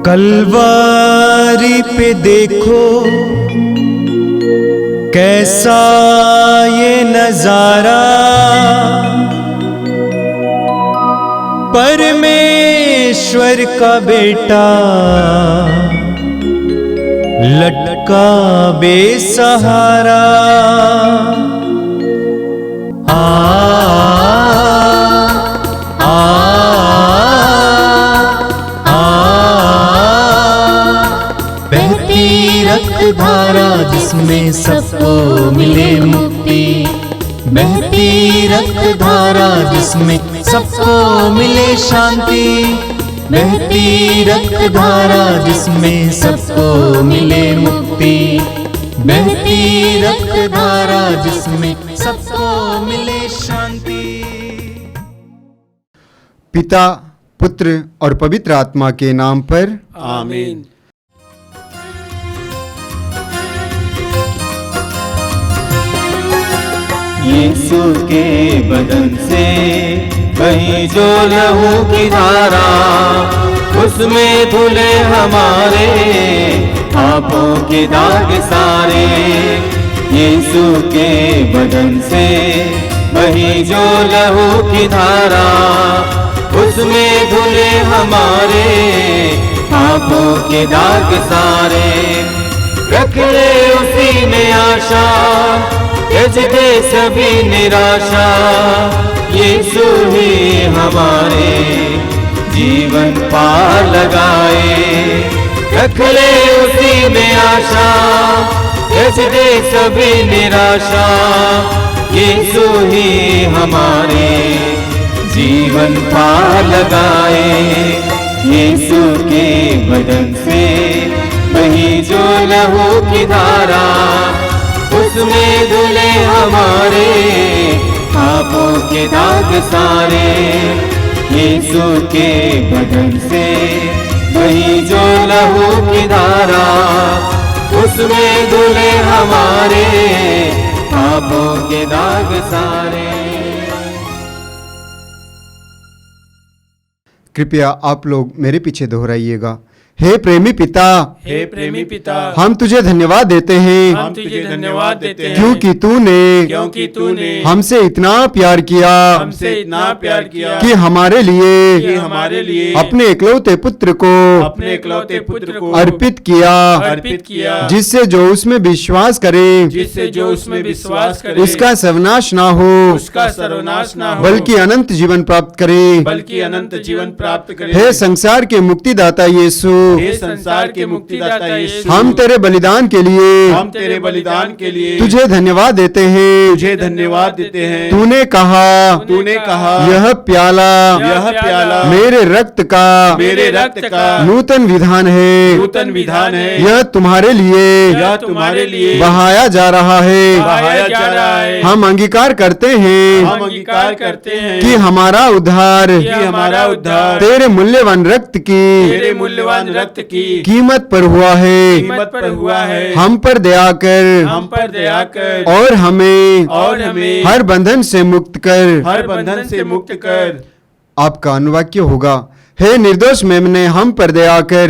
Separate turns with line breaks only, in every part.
कलवारी पे देखो कैसा ये नजारा, परमेश्वर का बेटा लटका बेसहारा।
रक्त धारा जिसमें सबको मिले मुक्ति, बहती रक्त धारा जिसमें सबको मिले शांति, बहती रक्त धारा जिसमें सबको मिले मुक्ति, बहती रक्त धारा जिसमें सबको मिले शांति।
पिता, पुत्र और पवित्र आत्मा के नाम पर
आमीन। यीशु के बदन से बही जो लहू की धारा, उसमें धुले हमारे पापों के दाग सारे। यीशु के बदन से बही जो लहू की धारा, उसमें धुले हमारे पापों के दाग सारे। रख ले उसी में आशा, त्यज दे सभी निराशा, यीशु ही हमारे जीवन पार लगाए। रख ले उसी में आशा, त्यज दे सभी निराशा, यीशु ही हमारे जीवन पार लगाए। यीशु के बदन से बही जो लहू की धारा, उसमें धुले हमारे पापों के दाग सारे। यीशु के बदन से वही जो लहू की धारा, उसमें धुले हमारे पापों के दाग सारे।
कृपया आप लोग मेरे पीछे दोहराइएगा। हे प्रेमी पिता,
हे प्रेमी पिता,
हम तुझे धन्यवाद देते हैं,
हम तुझे धन्यवाद देते हैं,
क्योंकि तूने हमसे इतना प्यार किया,
हमसे इतना प्यार किया
कि हमारे लिए अपने इकलौते पुत्र को अर्पित किया, जिससे जो उसमें विश्वास करे उसका सर्वनाश ना हो, बल्कि अनंत जीवन प्राप्त करे। हे संसार के मुक्तिदाता यीशु,
हे संसार के मुक्तिदाता यीशु,
हम तेरे बलिदान के लिए तुझे धन्यवाद देते हैं। तूने कहा यह प्याला मेरे रक्त का नूतन विधान है, यह तुम्हारे लिए बहाया जा रहा है। हम अंगीकार करते हैं कि हमारा उद्धार तेरे मूल्यवान रक्त की कीमत पर हुआ है। हम पर दया कर और हमें हर बंधन से मुक्त कर। आपका अनुवाक्य होगा, हे निर्दोष मेमने हम पर दया कर,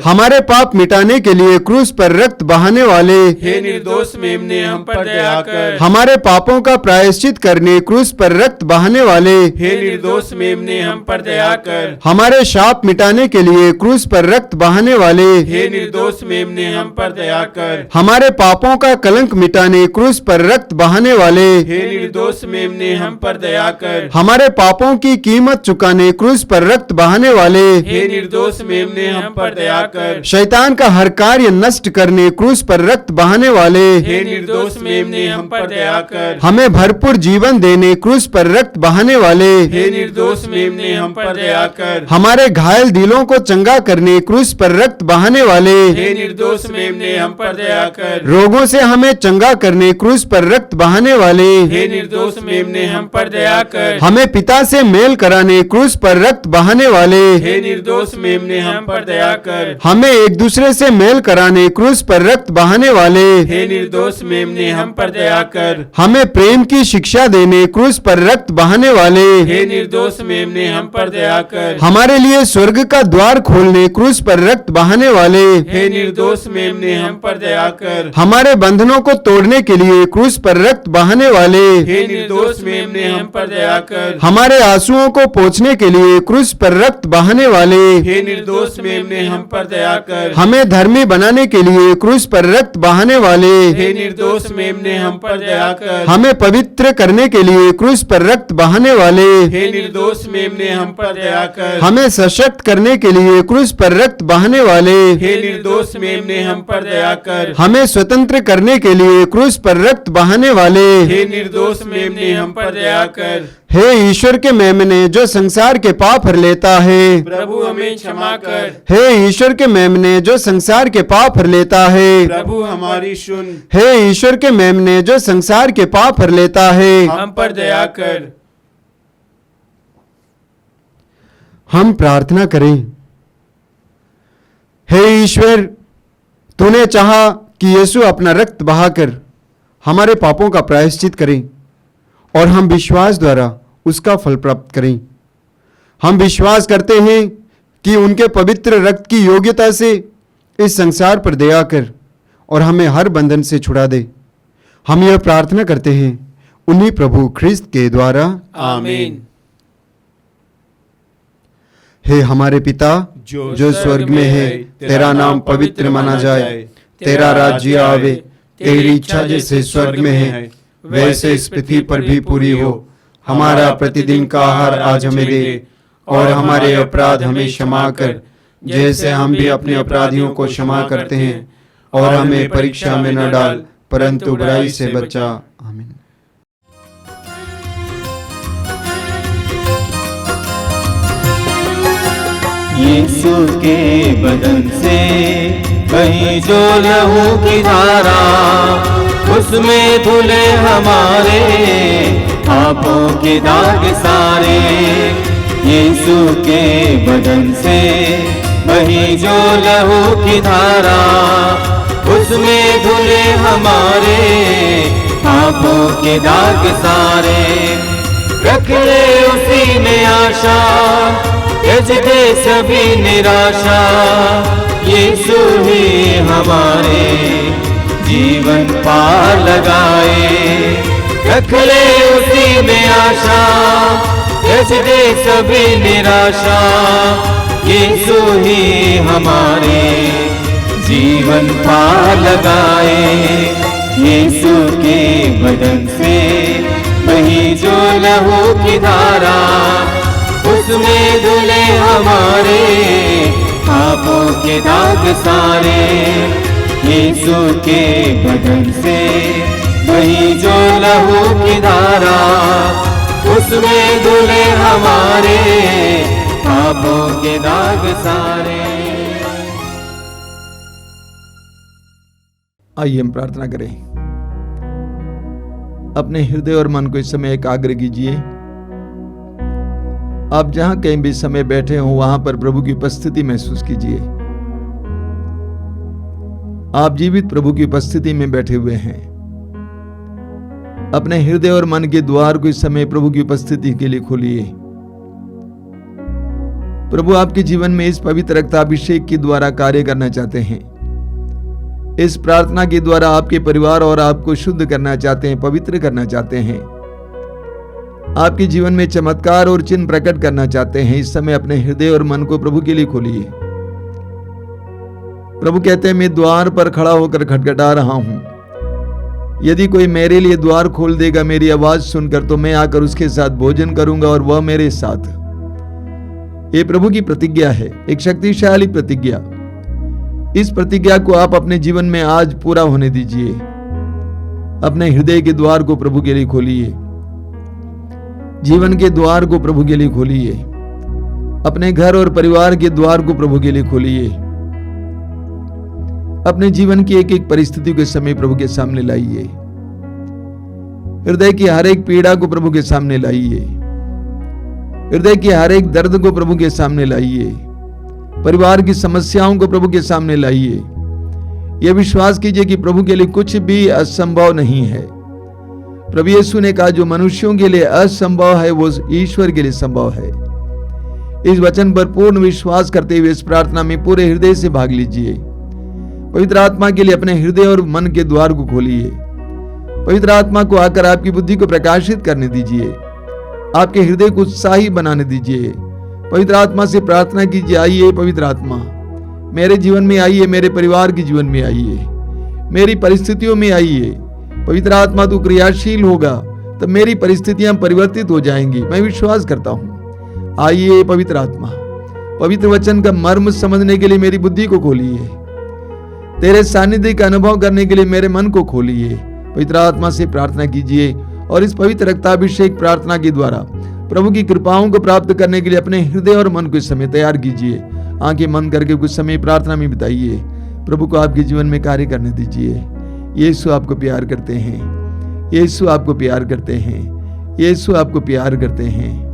हमारे पाप मिटाने के लिए क्रूस पर रक्त बहाने वाले,
हे निर्दोष मेमने हम पर दया कर,
हमारे पापों का प्रायश्चित करने क्रूस पर रक्त बहाने वाले,
हे निर्दोष मेमने हम पर दया कर,
हमारे शाप मिटाने के लिए क्रूस पर रक्त बहाने वाले,
हे निर्दोष मेमने हम पर दया कर,
हमारे पापों का कलंक मिटाने क्रूस पर रक्त बहाने वाले,
हे निर्दोष मेमने हम पर दया कर,
हमारे पापों की कीमत चुकाने क्रूस पर रक्त बहाने वाले,
हे निर्दोष मेमने हम पर दया कर,
शैतान का हर कार्य नष्ट करने क्रूस पर रक्त बहाने वाले,
हे निर्दोष मेमने हम पर दया कर,
हमें भरपूर जीवन देने क्रूस पर रक्त बहाने वाले,
हे निर्दोष मेमने हम पर दया कर,
हमारे घायल दिलों को चंगा करने क्रूस पर रक्त बहाने वाले,
हे निर्दोष मेमने हम पर दया कर,
रोगों से हमें चंगा करने क्रूस पर रक्त बहाने वाले,
हे निर्दोष मेमने हम पर दया कर,
हमें पिता से मेल मेल कराने क्रूस पर रक्त बहाने वाले,
हे निर्दोष मेमने हम पर दया कर।
हमें एक दूसरे से मेल कराने क्रूस पर रक्त बहाने वाले,
हे निर्दोष मेमने हम पर दया कर।
हमें प्रेम की शिक्षा देने क्रूस पर रक्त बहाने वाले,
हे निर्दोष मेमने हम पर दया कर।
हमारे लिए स्वर्ग का द्वार खोलने क्रूस पर रक्त बहाने वाले,
हे निर्दोष मेमने हम पर दया कर।
हमारे बंधनों को तोड़ने के लिए क्रूस पर रक्त बहाने वाले,
हे निर्दोष मेमने हम पर दया कर।
हमारे आंसुओं को पोंछने के लिए क्रूस पर रक्त बहाने वाले,
हे निर्दोष मेमने हम पर दया कर।
हमें धर्मी बनाने के लिए क्रूस पर रक्त बहाने वाले,
हे निर्दोष मेमने हम पर दया कर।
हमें पवित्र करने के लिए क्रूस पर रक्त बहाने वाले,
हे निर्दोष मेमने हम पर दया कर।
हमें सशक्त करने के लिए क्रूस पर रक्त बहाने वाले,
हे निर्दोष मेमने हम पर दया कर।
हमें स्वतंत्र करने के लिए क्रूस पर रक्त बहाने वाले,
हे निर्दोष मेमने हम पर दया कर।
हे ईश्वर के मेमने जो संसार के पाप हर लेता है,
प्रभु हमें क्षमा कर।
हे ईश्वर के मेमने जो संसार के पाप हर लेता है,
प्रभु हमारी सुन।
हे ईश्वर के मेमने जो संसार के पाप हर लेता है,
हम पर दया कर।
हम प्रार्थना करें। हे ईश्वर, तूने चाहा कि यीशु अपना रक्त बहाकर हमारे पापों का प्रायश्चित करें और हम विश्वास द्वारा उसका फल प्राप्त करें। हम विश्वास करते हैं कि उनके पवित्र रक्त की योग्यता से इस संसार पर दया कर और हमें हर बंधन से छुड़ा दे। हम यह प्रार्थना करते हैं उन्हीं प्रभु ख्रिस्त के द्वारा,
आमीन।
हे हमारे पिता जो स्वर्ग में है, तेरा नाम पवित्र माना जाए, तेरा राज्य आवे, तेरी इच्छा जैसे स्वर्ग में है वैसे इस पृथ्वी पर भी पूरी हो। हमारा प्रतिदिन का आहार आज हमें दे और हमारे अपराध हमें क्षमा कर जैसे हम भी अपने अपराधियों को क्षमा करते हैं, और हमें परीक्षा में न डाल परंतु बुराई से बचा। आमीन।
यीशु के बदन से कहीं जो लहू की धारा, उसमें धुले हमारे पापों के दाग सारे। यीशु के बदन से कहीं जो लहू की धारा, उसमें धुले हमारे पापों के दाग सारे। रख ले उसी में आशा, त्यज दे सभी निराशा, यीशु ही हमारे जीवन पार लगाए। रख ले उसी में आशा, त्यज दे सभी निराशा, यीशु ही हमारे जीवन पार लगाए। यीशु के बदन से वही जो लहू की धारा, उसमें धुले हमारे पापों के दाग सारे। यीशु के बदन से वही जो लहू की धारा, उसमें धुले हमारे पापों के दाग सारे।
आइए हम प्रार्थना करें। अपने हृदय और मन को इस समय एकाग्र कीजिए। आप जहां कहीं भी समय बैठे हो वहां पर प्रभु की उपस्थिति महसूस कीजिए। आप जीवित प्रभु की उपस्थिति में बैठे हुए हैं। अपने हृदय और मन के द्वार को इस समय प्रभु की उपस्थिति के लिए खोलिए। प्रभु आपके जीवन में इस पवित्र रक्ताभिषेक के द्वारा कार्य करना चाहते हैं। इस प्रार्थना के द्वारा आपके परिवार और आपको शुद्ध करना चाहते हैं, पवित्र करना चाहते हैं। आपके जीवन में चमत्कार और चिन्ह प्रकट करना चाहते हैं। इस समय अपने हृदय और मन को प्रभु के लिए खोलिए। प्रभु कहते हैं, मैं द्वार पर खड़ा होकर खटखटा रहा हूं। यदि कोई मेरे लिए द्वार खोल देगा मेरी आवाज सुनकर, तो मैं आकर उसके साथ भोजन करूंगा और वह मेरे साथ। ये प्रभु की प्रतिज्ञा है, एक शक्तिशाली प्रतिज्ञा। इस प्रतिज्ञा को आप अपने जीवन में आज पूरा होने दीजिए। अपने हृदय के द्वार को प्रभु के लिए खोलिए। जीवन के द्वार को प्रभु के लिए खोलिए। अपने घर और परिवार के द्वार को प्रभु के लिए खोलिए। अपने जीवन की एक एक परिस्थिति के समय प्रभु के सामने लाइए। हृदय की हर एक पीड़ा को प्रभु के सामने लाइए। हृदय के हर एक दर्द को प्रभु के सामने लाइए, परिवार की समस्याओं को प्रभु के सामने लाइए। यह विश्वास कीजिए कि प्रभु के लिए कुछ भी असंभव नहीं है। प्रभु यीशु ने कहा, जो मनुष्यों के लिए असंभव है वो ईश्वर के लिए संभव है। इस वचन पर पूर्ण विश्वास करते हुए इस प्रार्थना में पूरे हृदय से भाग लीजिए। पवित्र आत्मा के लिए अपने हृदय और मन के द्वार को खोलिए। पवित्र आत्मा को आकर आपकी बुद्धि को प्रकाशित करने दीजिए, आपके हृदय को उत्साही बनाने दीजिए। पवित्र आत्मा से प्रार्थना कीजिए, आइए पवित्र आत्मा मेरे जीवन में आइए, मेरे परिवार के जीवन में आइए, मेरी परिस्थितियों में आइए। पवित्र आत्मा तू क्रियाशील होगा तो मेरी परिस्थितियां परिवर्तित हो जाएंगी, मैं विश्वास करता हूं। आइए पवित्र आत्मा, पवित्र वचन का मर्म समझने के लिए मेरी बुद्धि को खोलिए, तेरे सानिध्य का अनुभव करने के लिए मेरे मन को खोलिए। पवित्र आत्मा से प्रार्थना कीजिए और इस पवित्र रक्ताभिषेक प्रार्थना के द्वारा प्रभु की कृपाओं को प्राप्त करने के लिए अपने हृदय और मन को इस समय तैयार कीजिए। आंखें बंद करके कुछ समय प्रार्थना में बिताइए, प्रभु को आपके जीवन में कार्य करने दीजिए। यीशु आपको प्यार करते हैं, यीशु आपको प्यार करते हैं, यीशु आपको प्यार करते हैं।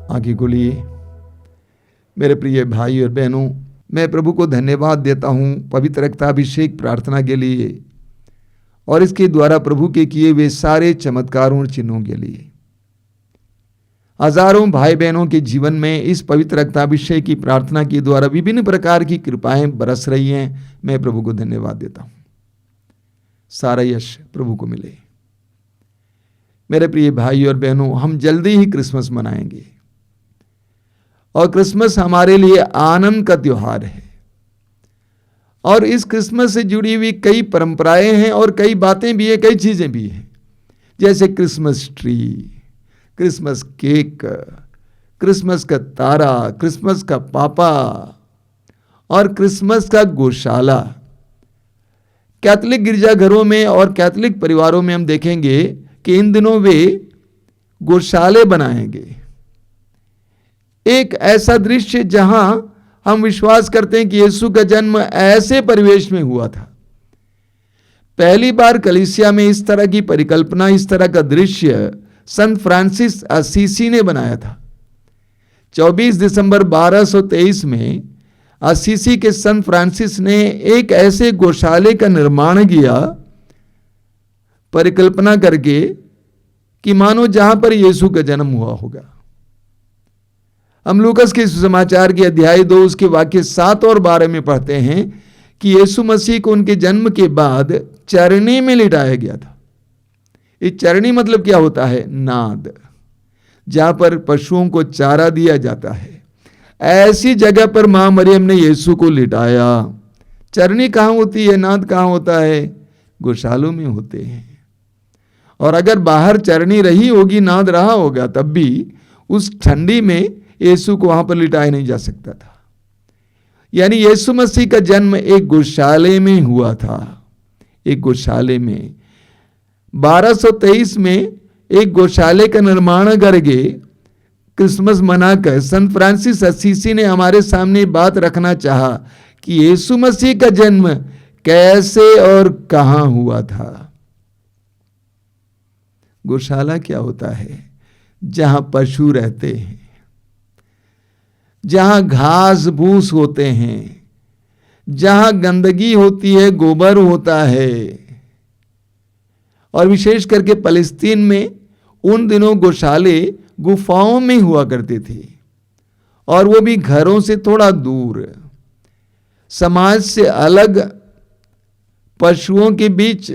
आगे खोलिए। मेरे प्रिय भाई और बहनों, मैं प्रभु को धन्यवाद देता हूं पवित्र रक्ताभिषेक प्रार्थना के लिए और इसके द्वारा प्रभु के किए हुए सारे चमत्कारों और चिन्हों के लिए। हजारों भाई बहनों के जीवन में इस पवित्र रक्ताभिषेक की प्रार्थना के द्वारा विभिन्न प्रकार की कृपाएं बरस रही हैं। मैं प्रभु को धन्यवाद देता हूं। सारा यश प्रभु को मिले। मेरे प्रिय भाई और बहनों, हम जल्दी ही क्रिसमस मनाएंगे और क्रिसमस हमारे लिए आनंद का त्योहार है। और इस क्रिसमस से जुड़ी हुई कई परंपराएं हैं और कई बातें भी हैं, कई चीजें भी हैं, जैसे Christmas tree, Christmas cake, Christmas का तारा, क्रिसमस का पापा और क्रिसमस का गौशाला। कैथोलिक गिरजाघरों में और कैथोलिक परिवारों में हम देखेंगे कि इन दिनों वे गौशाले बनाएंगे। एक ऐसा दृश्य जहां हम विश्वास करते हैं कि यीशु का जन्म ऐसे परिवेश में हुआ था। पहली बार कलीसिया में इस तरह की परिकल्पना, इस तरह का दृश्य संत फ्रांसिस असीसी ने बनाया था। 24 दिसंबर 1223 में असीसी के संत फ्रांसिस ने एक ऐसे गौशाले का निर्माण किया, परिकल्पना करके कि मानो जहां पर यीशु का जन्म हुआ होगा। हम लूकस के सुसमाचार के अध्याय 2 उसके वाक्य 7 और 12 में पढ़ते हैं कि यीशु मसीह को उनके जन्म के बाद चरनी में लिटाया गया था। इस चरनी मतलब क्या होता है? नाद, जहां पर पशुओं को चारा दिया जाता है। ऐसी जगह पर मां मरियम ने यीशु को लिटाया। चरनी कहां होती है? नाद कहां होता है? गौशालों में होते हैं। और अगर बाहर चरनी रही होगी, नाद रहा होगा, तब भी उस ठंडी में यीशु को वहां पर लिटाया नहीं जा सकता था। यानी यीशु मसीह का जन्म एक गौशाले में हुआ था। एक गौशाले में 1223 में एक गौशाले का निर्माण करके क्रिसमस मनाकर संत फ्रांसिस असीसी ने हमारे सामने बात रखना चाहा कि यीशु मसीह का जन्म कैसे और कहां हुआ था। गौशाला क्या होता है? जहां पशु रहते हैं, जहां घास भूस होते हैं, जहां गंदगी होती है, गोबर होता है। और विशेष करके फलस्तीन में उन दिनों गौशाले गुफाओं में हुआ करते थे, और वो भी घरों से थोड़ा दूर, समाज से अलग, पशुओं के बीच,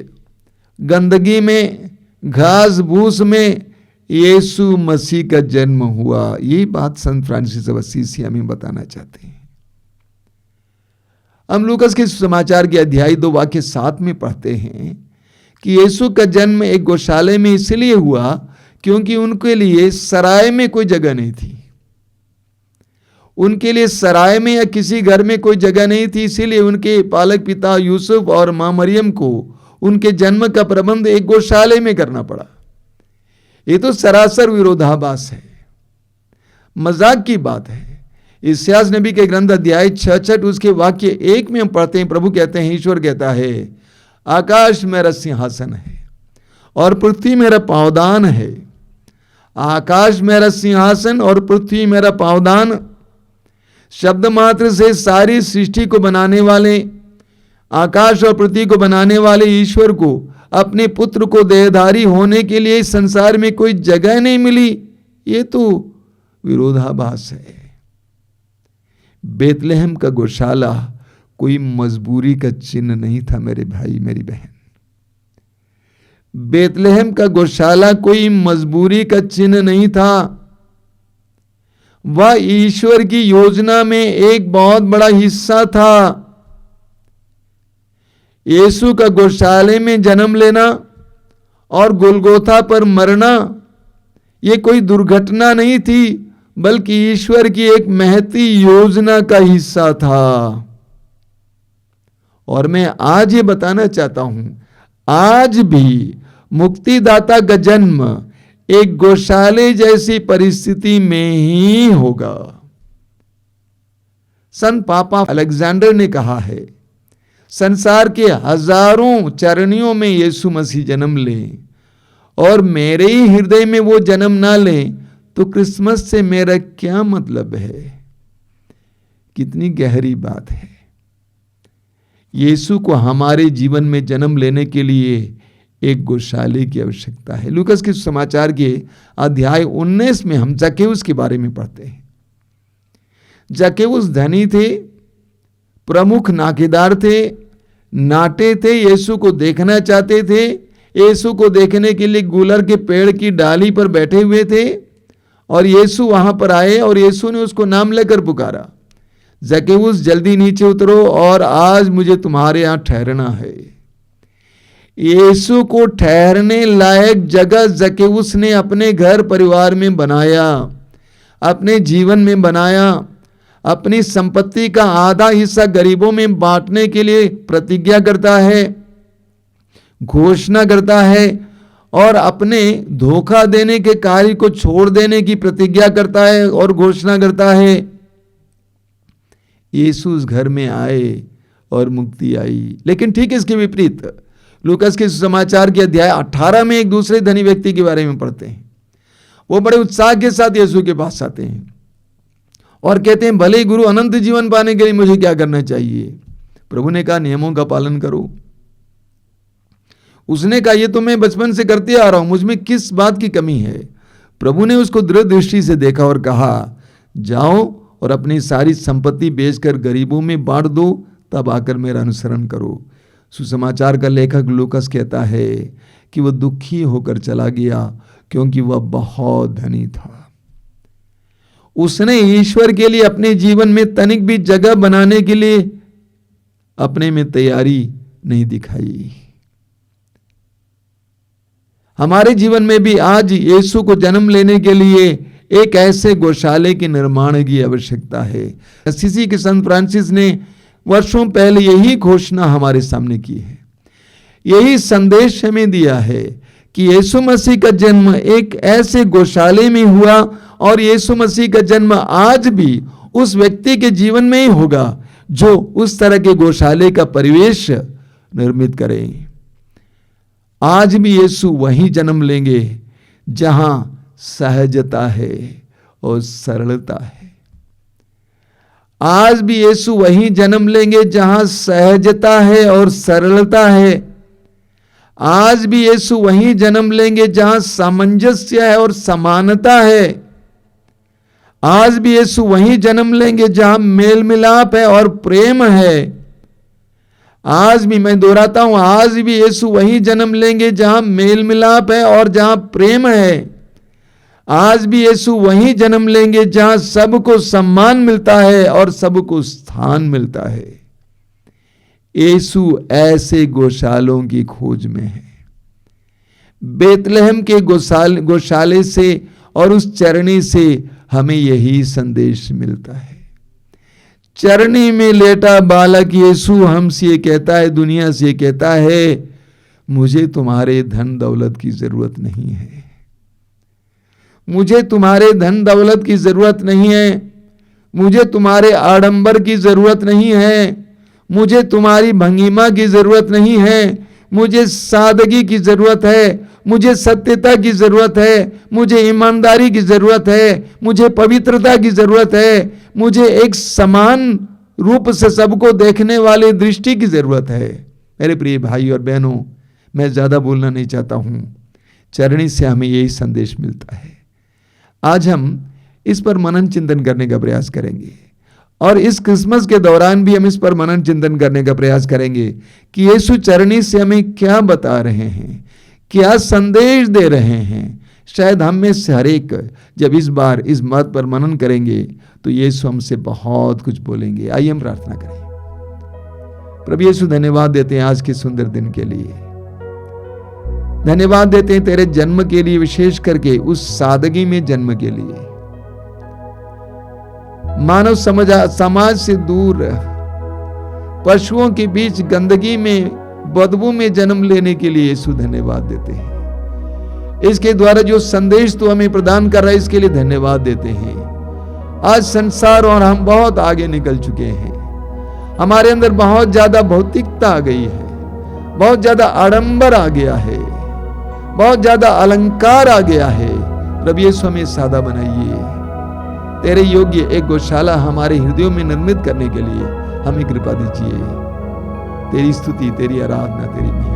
गंदगी में, घास भूस में यीशु मसीह का जन्म हुआ। यही बात संत फ्रांसिस ऑफ असीसी हमें बताना चाहते हैं। हम लूकस के समाचार के अध्याय 2 वाक्य 7 में पढ़ते हैं कि यीशु का जन्म एक गौशाले में इसलिए हुआ क्योंकि उनके लिए सराय में कोई जगह नहीं थी। उनके लिए सराय में या किसी घर में कोई जगह नहीं थी, इसीलिए उनके पालक पिता यूसुफ और मां मरियम को उनके जन्म का प्रबंध एक गौशाले में करना पड़ा। ये तो सरासर विरोधाभास है, मजाक की बात है। इस्यास नबी के ग्रंथ अध्याय 66 उसके वाक्य 1 में हम पढ़ते हैं, प्रभु कहते हैं, ईश्वर कहता है, आकाश मेरा सिंहासन है और पृथ्वी मेरा पावदान है। आकाश मेरा सिंहासन और पृथ्वी मेरा पावदान शब्द मात्र से सारी सृष्टि को बनाने वाले, आकाश और पृथ्वी को बनाने वाले ईश्वर को अपने पुत्र को देहधारी होने के लिए इस संसार में कोई जगह नहीं मिली। ये तो विरोधाभास है। बेतलेहम का गौशाला कोई मजबूरी का चिन्ह नहीं था मेरे भाई मेरी बहन। बेतलेहम का गौशाला कोई मजबूरी का चिन्ह नहीं था। वह ईश्वर की योजना में एक बहुत बड़ा हिस्सा था। यीशु का गौशाले में जन्म लेना और गोलगोथा पर मरना यह कोई दुर्घटना नहीं थी, बल्कि ईश्वर की एक महती योजना का हिस्सा था। और मैं आज ये बताना चाहता हूं, आज भी मुक्तिदाता का जन्म एक गौशाले जैसी परिस्थिति में ही होगा। संत पापा अलेक्जेंडर ने कहा है, संसार के हजारों चरणियों में यीशु मसीह जन्म ले और मेरे ही हृदय में वो जन्म ना ले तो क्रिसमस से मेरा क्या मतलब है। कितनी गहरी बात है। यीशु को हमारे जीवन में जन्म लेने के लिए एक गौशाले की आवश्यकता है। लूकास के समाचार के अध्याय 19 में हम जक्केउस के बारे में पढ़ते हैं। जक्केउस धनी थे, प्रमुख नाकेदार थे, नाटे थे, यीशु को देखना चाहते थे। यीशु को देखने के लिए गुलर के पेड़ की डाली पर बैठे हुए थे और यीशु वहां पर आए और यीशु ने उसको नाम लेकर पुकारा, जक्केउस जल्दी नीचे उतरो और आज मुझे तुम्हारे यहां ठहरना है। यीशु को ठहरने लायक जगह जक्केउस ने अपने घर परिवार में बनाया, अपने जीवन में बनाया। अपनी संपत्ति का आधा हिस्सा गरीबों में बांटने के लिए प्रतिज्ञा करता है, घोषणा करता है और अपने धोखा देने के कार्य को छोड़ देने की प्रतिज्ञा करता है और घोषणा करता है। यीशु उस घर में आए और मुक्ति आई। लेकिन ठीक इसके विपरीत लूकास के समाचार के अध्याय 18 में एक दूसरे धनी व्यक्ति के बारे में पढ़ते हैं। वो बड़े उत्साह के साथ यीशु के पास आते हैं और कहते हैं, भले गुरु, अनंत जीवन पाने के लिए मुझे क्या करना चाहिए। प्रभु ने कहा, नियमों का पालन करो। उसने कहा, ये तो मैं बचपन से करते आ रहा हूं, मुझमें किस बात की कमी है। प्रभु ने उसको दृढ़ दृष्टि से देखा और कहा, जाओ और अपनी सारी संपत्ति बेचकर गरीबों में बांट दो, तब आकर मेरा अनुसरण करो। सुसमाचार का लेखक लूकास कहता है कि वह दुखी होकर चला गया क्योंकि वह बहुत धनी था। उसने ईश्वर के लिए अपने जीवन में तनिक भी जगह बनाने के लिए अपने में तैयारी नहीं दिखाई। हमारे जीवन में भी आज यीशु को जन्म लेने के लिए एक ऐसे गौशाले के निर्माण की आवश्यकता है। असीसी के संत फ्रांसिस ने वर्षों पहले यही घोषणा हमारे सामने की है, यही संदेश हमें दिया है कि यीशु मसीह का जन्म एक ऐसे गौशाले में हुआ और यीशु मसीह का जन्म आज भी उस व्यक्ति के जीवन में ही होगा जो उस तरह के गौशाले का परिवेश निर्मित करे। आज भी यीशु वहीं जन्म लेंगे जहां सहजता है और सरलता है। आज भी यीशु वहीं जन्म लेंगे जहां सहजता है और सरलता है। आज भी यीशु वहीं जन्म लेंगे जहां सामंजस्य है और समानता है। आज भी यीशु वहीं जन्म लेंगे जहां मेल मिलाप है और प्रेम है। आज भी, मैं दोहराता हूं, आज भी यीशु वहीं जन्म लेंगे जहां मेल मिलाप है और जहां प्रेम है। आज भी यीशु वहीं जन्म लेंगे जहां सबको सम्मान मिलता है और सबको स्थान मिलता है। यीशु ऐसे गौशालों की खोज में है। बेतलेहम के गौशाले से और उस चरणी से हमें यही संदेश मिलता है। चरणी में लेटा बालक यीशु हमसे कहता है, दुनिया से कहता है, मुझे तुम्हारे धन दौलत की जरूरत नहीं है, मुझे तुम्हारे धन दौलत की जरूरत नहीं है, मुझे तुम्हारे आडंबर की जरूरत नहीं है, मुझे तुम्हारी भंगिमा की जरूरत नहीं है, मुझे सादगी की जरूरत है, मुझे सत्यता की जरूरत है, मुझे ईमानदारी की जरूरत है, मुझे पवित्रता की जरूरत है, मुझे एक समान रूप से सबको देखने वाली दृष्टि की जरूरत है। मेरे प्रिय भाई और बहनों, मैं ज्यादा बोलना नहीं चाहता हूं, चरणी से हमें यही संदेश मिलता है। आज हम इस पर मनन चिंतन करने का प्रयास करेंगे और इस क्रिसमस के दौरान भी हम इस पर मनन चिंतन करने का प्रयास करेंगे कि यीशु चरणी से हमें क्या बता रहे हैं, क्या संदेश दे रहे हैं। शायद हम में से हर एक जब इस बार इस मत पर मनन करेंगे तो यीशु हमसे बहुत कुछ बोलेंगे। आइए हम प्रार्थना करें। प्रभु यीशु, धन्यवाद देते हैं आज के सुंदर दिन के लिए, धन्यवाद देते हैं तेरे जन्म के लिए, विशेष करके उस सादगी में जन्म के लिए, मानव समाज से दूर पशुओं के बीच गंदगी में बदबू में जन्म लेने के लिए यीशु धन्यवाद देते हैं। इसके द्वारा जो संदेश तू हमें प्रदान कर रहा है इसके लिए धन्यवाद देते हैं। आज संसार और हम बहुत आगे निकल चुके हैं, हमारे अंदर बहुत ज्यादा भौतिकता आ गई है, बहुत ज्यादा आडंबर आ गया है, बहुत ज्यादा अलंकार आ गया है। प्रभु यीशु हमें सादा बनाइए, तेरे योग्य एक गौशाला हमारे हृदयों में निर्मित करने के लिए हमें कृपा दीजिए। तेरी स्तुति, तेरी आराधना, तेरी महिमा।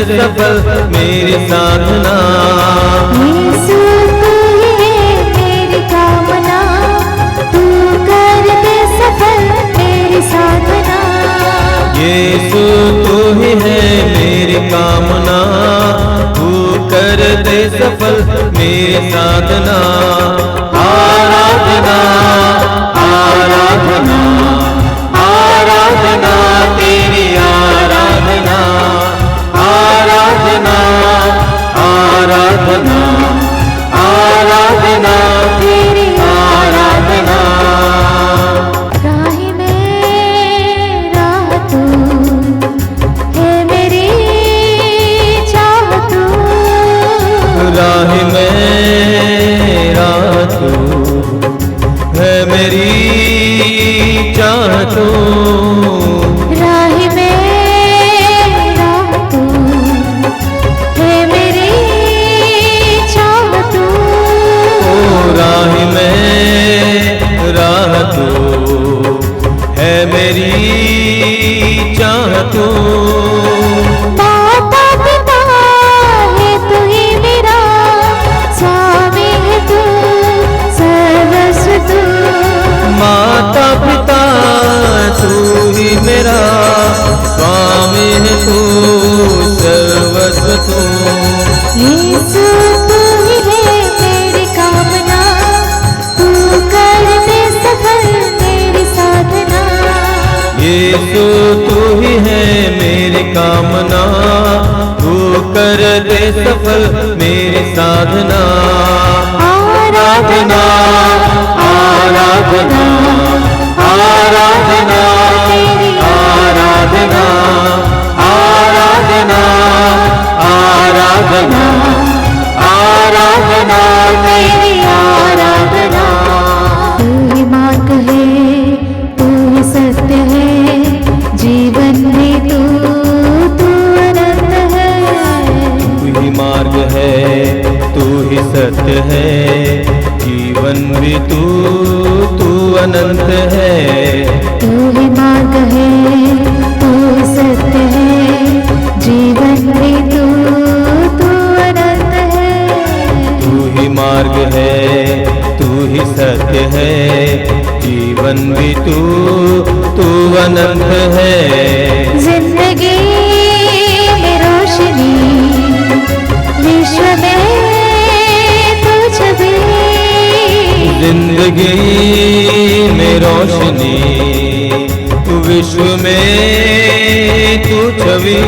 सफल मेरी साधना,
यीशु तू ही है मेरी कामना, तू कर दे सफल मेरी साधना।
यीशु तू ही है मेरी कामना, तू कर दे सफल मेरी साधना। आराधना आराधना आराधना तेरी आराधना, आराधना आराधना आराधना तेरी आराधना।
राही में राह तू है मेरी चाह तू,
राह में राह तू है मेरी चाह तू,
राह में राह तू है मेरी चाह तू,
राह में राह तू है मेरी चाह तू।
माता पिता है तू ही मेरा, स्वामी है तू सर्वस्व तू,
माता पिता तू ही मेरा, स्वामी है तू सर्वस्व तू।
यीशु तू ही है मेरी कामना, तू कर दे सफल मेरी साधना।
यीशु तू ही है मेरी कामना, तू कर दे सफल मेरी साधना। आराधना आराधना आराधना तेरी आराधना, आराधना आराधना आराधना तेरी आराधना।
तू ही मार्ग है, तू ही सत्य है, जीवन में तू अनंत है।
तू ही है, जीवन भी तू अनंत है।
तू ही मार्ग है, तू सत्य है, जीवन भी तू अनंत है।
तू ही मार्ग है, तू ही सत्य है, जीवन भी तू अनंत है।
जिंदगी में रोशनी, विश्व में तू छवि।
जिंदगी में रोशनी, तू विश्व में तू छवि।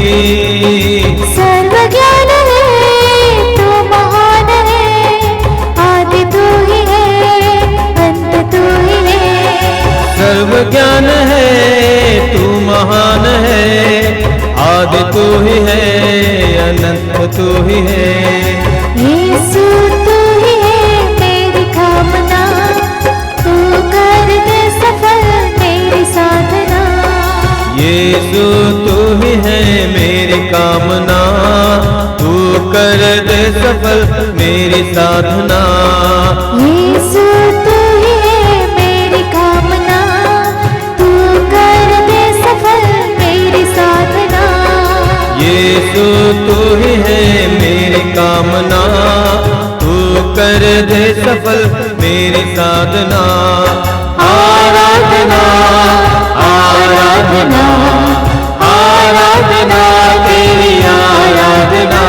सर्वज्ञान है, तू महान है, आदि तू ही है, अंत तू ही है।
सर्व ज्ञान है, तू महान है, आदि तू ही है, अनंत तू ही है।
यीशु तू ही है मेरी कामना, तू कर दे सफल मेरी साधना।
यीशु तू ही है मेरी कामना, तू कर दे सफल मेरी साधना।
यीशु तू ही है मेरी कामना, तू कर दे सफल मेरी साधना।
यीशु तू ही है मेरी कामना, तू कर दे सफल मेरी साधना। आराधना आराधना आराधना तेरी आराधना,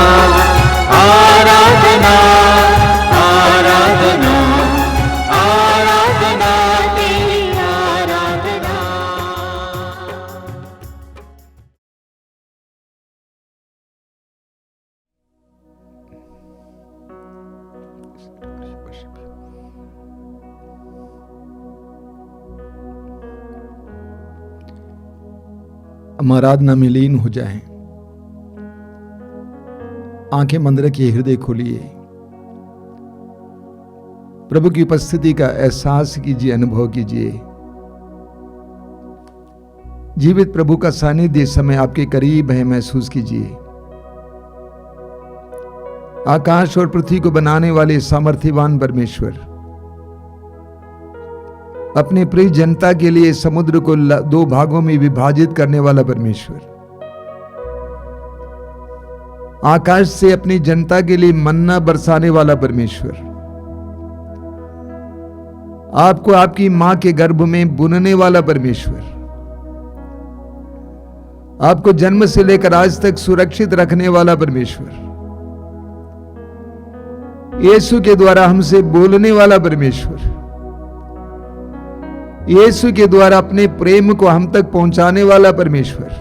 आराधना आराधना आराधना तेरी आराधना।
हम आराधना में लीन हो जाएं। आंखें बंद रखिए, हृदय खोलिए, प्रभु की उपस्थिति का एहसास कीजिए, अनुभव कीजिए। जीवित प्रभु का सानिध्य इस समय आपके करीब है, महसूस कीजिए। आकाश और पृथ्वी को बनाने वाले सामर्थ्यवान परमेश्वर, अपने प्रिय जनता के लिए समुद्र को दो भागों में विभाजित करने वाला परमेश्वर, आकाश से अपनी जनता के लिए मन्ना बरसाने वाला परमेश्वर, आपको आपकी मां के गर्भ में बुनने वाला परमेश्वर, आपको जन्म से लेकर आज तक सुरक्षित रखने वाला परमेश्वर, यीशु के द्वारा हमसे बोलने वाला परमेश्वर, यीशु के द्वारा अपने प्रेम को हम तक पहुंचाने वाला परमेश्वर,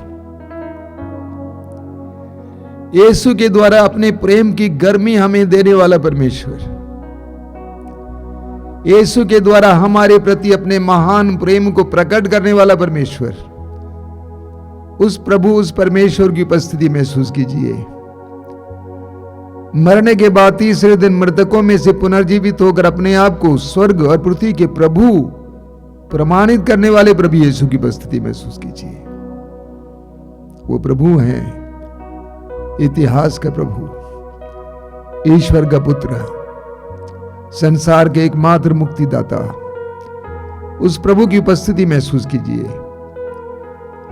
यीशु के द्वारा अपने प्रेम की गर्मी हमें देने वाला परमेश्वर, यीशु के द्वारा हमारे प्रति अपने महान प्रेम को प्रकट करने वाला परमेश्वर, उस प्रभु, उस परमेश्वर की उपस्थिति महसूस कीजिए। मरने के बाद तीसरे दिन मृतकों में से पुनर्जीवित होकर अपने आप को स्वर्ग और पृथ्वी के प्रभु प्रमाणित करने वाले प्रभु यीशु की उपस्थिति महसूस कीजिए। वो प्रभु हैं, इतिहास का प्रभु, ईश्वर का पुत्र, संसार के एकमात्र मुक्तिदाता। उस प्रभु की उपस्थिति महसूस कीजिए।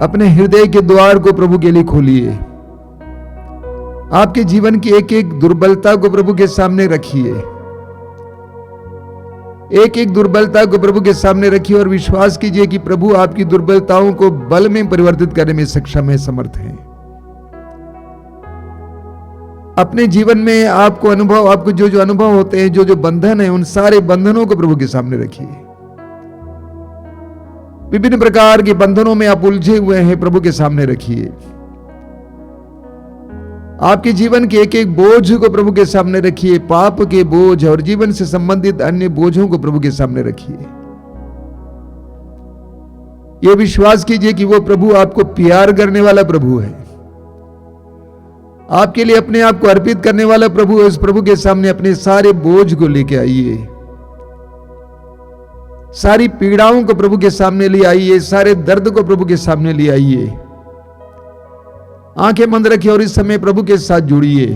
अपने हृदय के द्वार को प्रभु के लिए खोलिए। आपके जीवन की एक एक दुर्बलता को प्रभु के सामने रखिए। एक एक दुर्बलता को प्रभु के सामने रखिए और विश्वास कीजिए कि प्रभु आपकी दुर्बलताओं को बल में परिवर्तित करने में सक्षम है, समर्थ है। अपने जीवन में आपको जो अनुभव होते हैं, जो बंधन है, उन सारे बंधनों को प्रभु के सामने रखिए। विभिन्न प्रकार के बंधनों में आप उलझे हुए हैं, प्रभु के सामने रखिए। आपके जीवन के एक एक बोझ को प्रभु के सामने रखिए। पाप के बोझ और जीवन से संबंधित अन्य बोझों को प्रभु के सामने रखिए। यह विश्वास कीजिए कि वो प्रभु आपको प्यार करने वाला प्रभु है, आपके लिए अपने आप को अर्पित करने वाला प्रभु है। उस प्रभु के सामने अपने सारे बोझ को लेके आइए, सारी पीड़ाओं को प्रभु के सामने ले आइए, सारे दर्द को प्रभु के सामने ले आइए। आंखें बंद रखिए और इस समय प्रभु के साथ जुड़िए।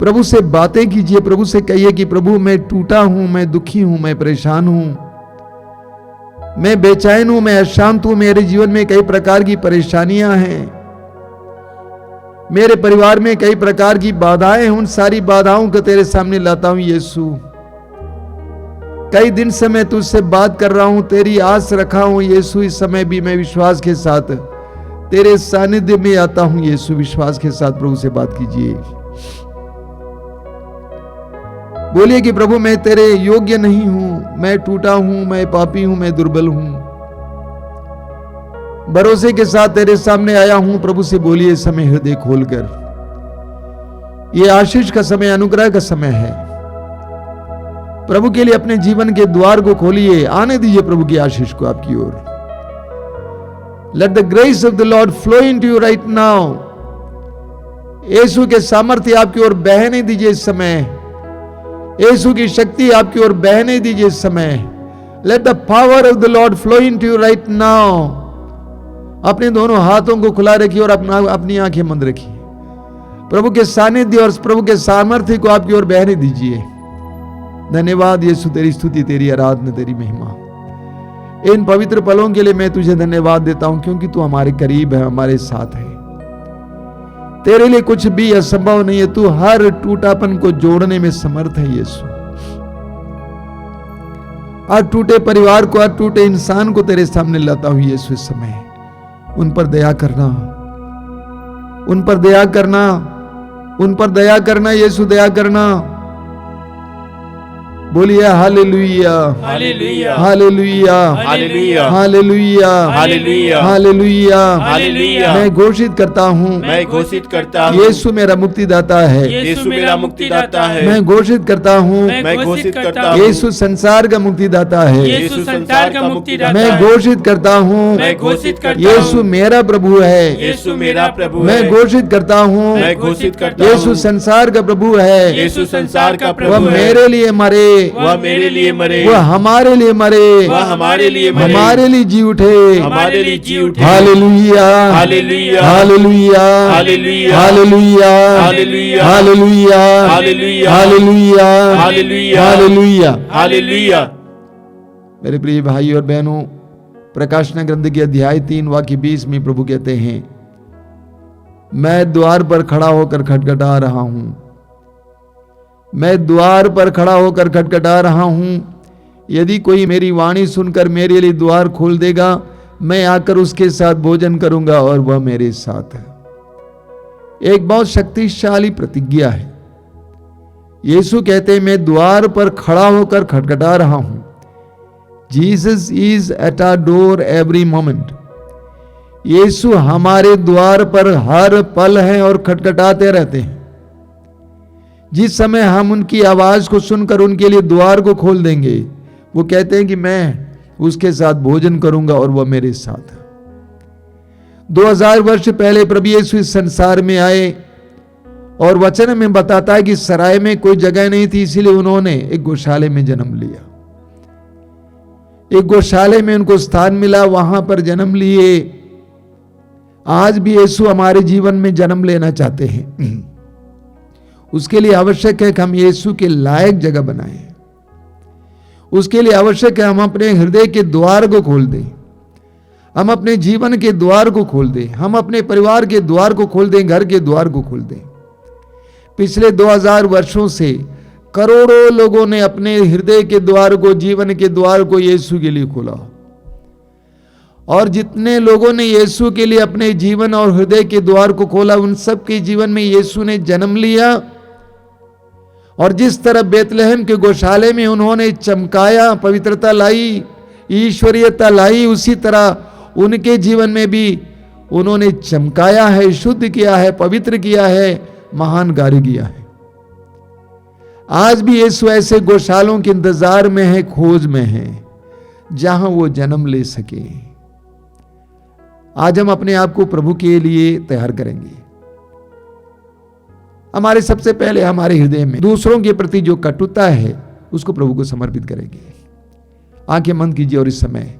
प्रभु से बातें कीजिए, प्रभु से कहिए कि प्रभु मैं टूटा हूं, मैं दुखी हूं, मैं परेशान हूं, मैं बेचैन हूं, मैं अशांत हूं, मेरे जीवन में कई प्रकार की परेशानियां हैं, मेरे परिवार में कई प्रकार की बाधाएं हैं, उन सारी बाधाओं को तेरे सामने लाता हूं यीशु। कई दिन से मैं तुझसे बात कर रहा हूं, तेरी आस रखा हूं यीशु। इस समय भी मैं विश्वास के साथ तेरे सानिध्य में आता हूं यीशु। विश्वास के साथ प्रभु से बात कीजिए, बोलिए कि प्रभु मैं तेरे योग्य नहीं हूं, मैं टूटा हूं, मैं पापी हूं, मैं दुर्बल हूं। भरोसे के साथ तेरे सामने आया हूं। प्रभु से बोलिए इस समय हृदय खोलकर। ये आशीष का समय, अनुग्रह का समय है। प्रभु के लिए अपने जीवन के द्वार को खोलिए, आने दीजिए प्रभु की आशीष को आपकी ओर। Let the grace of the lord flow into you right now. यीशु के सामर्थ्य आपकी ओर बहने दीजिए इस समय। यीशु की शक्ति आपकी ओर बहने दीजिए इस समय। Let the power of the lord flow into you right now. अपने दोनों हाथों को खुला रखिए और अपनी आंखें बंद रखिए। प्रभु के सानिध्य और प्रभु के सामर्थ्य को आपकी ओर बहने दीजिए। धन्यवाद यीशु, तेरी स्तुति, तेरी आराधना, तेरी महिमा। इन पवित्र पलों के लिए मैं तुझे धन्यवाद देता हूं, क्योंकि तू हमारे करीब है, हमारे साथ है। तेरे लिए कुछ भी असंभव नहीं है। तू हर टूटापन को जोड़ने में समर्थ है यीशु। हर टूटे परिवार को, हर टूटे इंसान को तेरे सामने लाता हूं यीशु। इस समय उन पर दया करना, उन पर दया करना, उन पर दया करना यीशु, दया करना। बोलिए हालेलुया,
हालेलुया,
हालेलुया,
हालेलुया,
हालेलुया,
हालेलुया,
हालेलुया।
हालेलुया।
मैं घोषित करता हूँ,
मैं घोषित करता हूँ,
यीशु मेरा मुक्तिदाता है।
यीशु मेरा मुक्तिदाता है।
मैं घोषित करता हूँ,
मैं घोषित करता हूँ,
यीशु संसार का मुक्तिदाता है।
यीशु संसार का मुक्तिदाता
मैं
है।
घोषित करता हूँ,
मैं घोषित करता
यीशु
हूँ,
मेरा प्रभु है।
यीशु मेरा प्रभु
मैं
है।
घोषित करता हूँ,
मैं घोषित करता हूँ,
यीशु संसार का प्रभु है।
यीशु संसार का
वह
प्रभु है।
मेरे लिए मरे,
वह मेरे लिए मरे,
वह हमारे लिए मरे,
वह हमारे लिए मरे,
हमारे लिए जी उठे।
हमारे लिए जी उठे।
हालेलुया,
हालेलुया,
हालेलुया,
हालेलुया,
हालेलुया,
हालेलुया,
हालेलुया,
हालेलुया,
हालेलुया,
हालेलुया,
हालेलुया।
हालेलुया।
मेरे प्रिय भाई और बहनों, प्रकाशना ग्रंथ के अध्याय 3 वाक्य 20 में प्रभु कहते हैं, मैं द्वार पर खड़ा होकर खटखटा रहा हूं। मैं द्वार पर खड़ा होकर खटखटा रहा हूं। यदि कोई मेरी वाणी सुनकर मेरे लिए द्वार खोल देगा, मैं आकर उसके साथ भोजन करूंगा और वह मेरे साथ है। एक बहुत शक्तिशाली प्रतिज्ञा है। यीशु कहते हैं, मैं द्वार पर खड़ा होकर खटखटा रहा हूं। Jesus is at our door every moment. यीशु हमारे द्वार पर हर पल है और खटखटाते रहते हैं। जिस समय हम उनकी आवाज को सुनकर उनके लिए द्वार को खोल देंगे, वो कहते हैं कि मैं उसके साथ भोजन करूंगा और वह मेरे साथ। 2000 वर्ष पहले प्रभु यीशु इस संसार में आए और वचन में बताता है कि सराय में कोई जगह नहीं थी, इसीलिए उन्होंने एक गौशाले में जन्म लिया। एक गौशाले में उनको स्थान मिला, वहां पर जन्म लिए। आज भी यीशु हमारे जीवन में जन्म लेना चाहते हैं। उसके लिए आवश्यक है कि हम यीशु के लायक जगह बनाएं। उसके लिए आवश्यक है हम अपने हृदय के द्वार को खोल दें, हम अपने जीवन के द्वार को खोल दें, हम अपने परिवार के द्वार को खोल दें, घर के द्वार को खोल दें। पिछले 2000 वर्षों से करोड़ों लोगों ने अपने हृदय के द्वार को, जीवन के द्वार को यीशु के लिए खोला। और जितने लोगों ने यीशु के लिए अपने जीवन और हृदय के द्वार को खोला, उन सब के जीवन में यीशु ने जन्म लिया। और जिस तरह बेतलहम के गौशाले में उन्होंने चमकाया, पवित्रता लाई, ईश्वरीयता लाई, उसी तरह उनके जीवन में भी उन्होंने चमकाया है, शुद्ध किया है, पवित्र किया है, महान कार्य किया है। आज भी यीशु ऐसे गौशालों के इंतजार में है, खोज में है, जहां वो जन्म ले सके। आज हम अपने आप को प्रभु के लिए तैयार करेंगे। हमारे सबसे पहले हमारे हृदय में दूसरों के प्रति जो कटुता है, उसको प्रभु को समर्पित करेंगे। आंखें बंद कीजिए और इस समय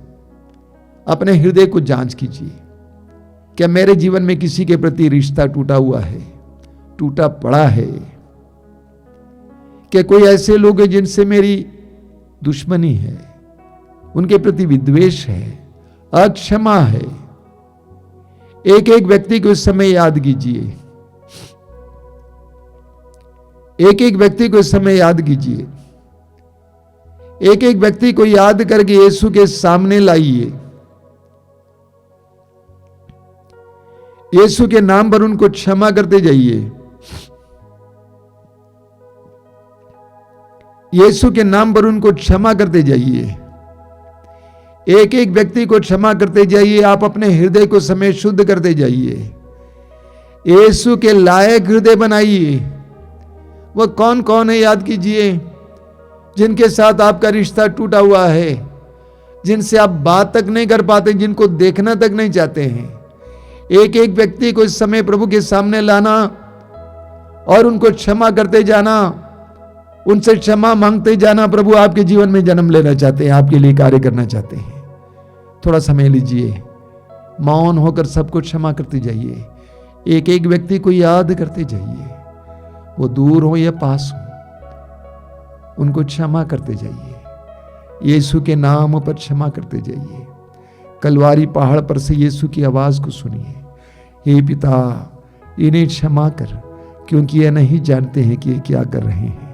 अपने हृदय को जांच कीजिए। क्या मेरे जीवन में किसी के प्रति रिश्ता टूटा हुआ है, टूटा पड़ा है? कि कोई ऐसे लोग हैं जिनसे मेरी दुश्मनी है, उनके प्रति विद्वेष है, अक्षमा है। एक एक व्यक्ति को इस समय याद कीजिए, एक एक व्यक्ति को इस समय याद कीजिए, एक एक व्यक्ति को याद करके यीशु के सामने लाइए। यीशु के नाम पर उनको क्षमा करते जाइए। यीशु के नाम पर उनको क्षमा करते जाइए। एक एक व्यक्ति को क्षमा करते जाइए। आप अपने हृदय को समय शुद्ध करते जाइए। यीशु के लायक हृदय बनाइए। वह कौन कौन है याद कीजिए, जिनके साथ आपका रिश्ता टूटा हुआ है, जिनसे आप बात तक नहीं कर पाते, जिनको देखना तक नहीं चाहते हैं। एक एक व्यक्ति को इस समय प्रभु के सामने लाना और उनको क्षमा करते जाना, उनसे क्षमा मांगते जाना। प्रभु आपके जीवन में जन्म लेना चाहते हैं, आपके लिए कार्य करना चाहते हैं। थोड़ा समय लीजिए, मौन होकर सबको क्षमा करते जाइए। एक एक व्यक्ति को याद करते जाइए, वो दूर हो या पास हो, उनको क्षमा करते जाइए। यीशु के नाम पर क्षमा करते जाइए। कलवारी पहाड़ पर से यीशु की आवाज को सुनिए, हे पिता इन्हें क्षमा कर, क्योंकि ये नहीं जानते हैं कि ये क्या कर रहे हैं।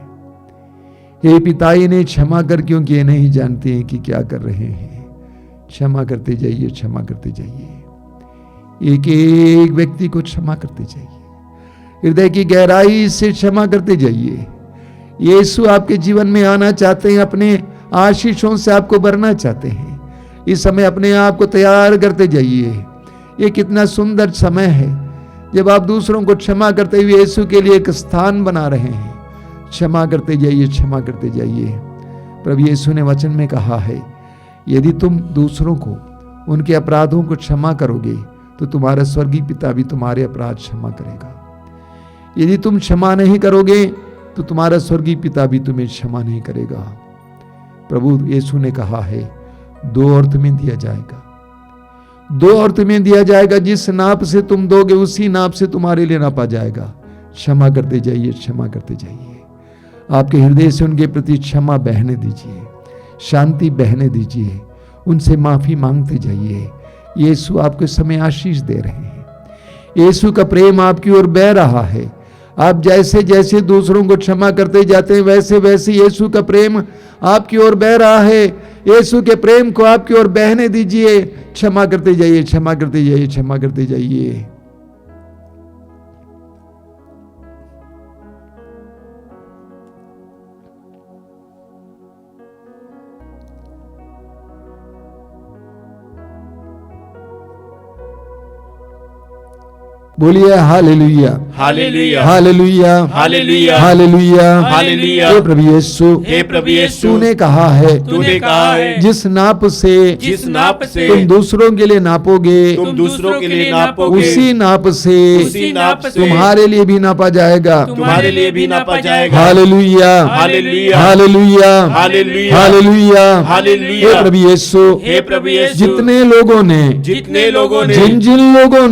हे पिता इन्हें क्षमा कर, क्योंकि ये नहीं जानते हैं कि क्या कर रहे हैं। क्षमा करते जाइए, क्षमा करते जाइए। एक एक व्यक्ति को क्षमा करते जाइए। हृदय की गहराई से क्षमा करते जाइए। यीशु आपके जीवन में आना चाहते हैं, अपने आशीषों से आपको भरना चाहते हैं। इस समय अपने आप को तैयार करते जाइए। ये कितना सुंदर समय है जब आप दूसरों को क्षमा करते हुए यीशु के लिए एक स्थान बना रहे हैं। क्षमा करते जाइए, क्षमा करते जाइए। प्रभु यीशु ने वचन में कहा है, यदि तुम दूसरों को उनके अपराधों को क्षमा करोगे तो तुम्हारा स्वर्गीय पिता भी तुम्हारे अपराध क्षमा करेगा। यदि तुम क्षमा नहीं करोगे तो तुम्हारा स्वर्गीय पिता भी तुम्हें क्षमा नहीं करेगा। प्रभु यीशु ने कहा है, दो और तुम्हें दिया जाएगा, दो और तुम्हें दिया जाएगा। जिस नाप से तुम दोगे उसी नाप से तुम्हारे लिए नापा जाएगा। क्षमा करते जाइए, क्षमा करते जाइए। आपके हृदय से उनके प्रति क्षमा बहने दीजिए, शांति बहने दीजिए, उनसे माफी मांगते जाइए। यीशु आपको इस समय आशीष दे रहे हैं। यीशु का प्रेम आपकी ओर बह रहा है। आप जैसे जैसे दूसरों को क्षमा करते जाते हैं, वैसे वैसे यीशु का प्रेम आपकी ओर बह रहा है। यीशु के प्रेम को आपकी ओर बहने दीजिए। क्षमा करते जाइए, क्षमा करते जाइए, क्षमा करते जाइए। बोलिए हालेलुया,
हालेलुया,
हालेलुया,
हालेलुया,
हालेलुया,
हालेलुया।
हे प्रभु यीशु,
हे प्रभु यीशु,
तूने कहा है,
तूने कहा है,
जिस नाप से तुम दूसरों के लिए नापोगे,
तुम दूसरों के लिए नापोगे,
उसी नाप से तुम्हारे लिए भी नापा जाएगा।
तुम्हारे लिए भी नापा जाएगा।
हालेलुया,
हालेलुया,
हालेलुया,
हालेलुया,
हालेलुया,
हालेलुया।
हे प्रभु यीशु,
हे प्रभु यीशु,
जितने लोगों ने, जिन जिन लोगों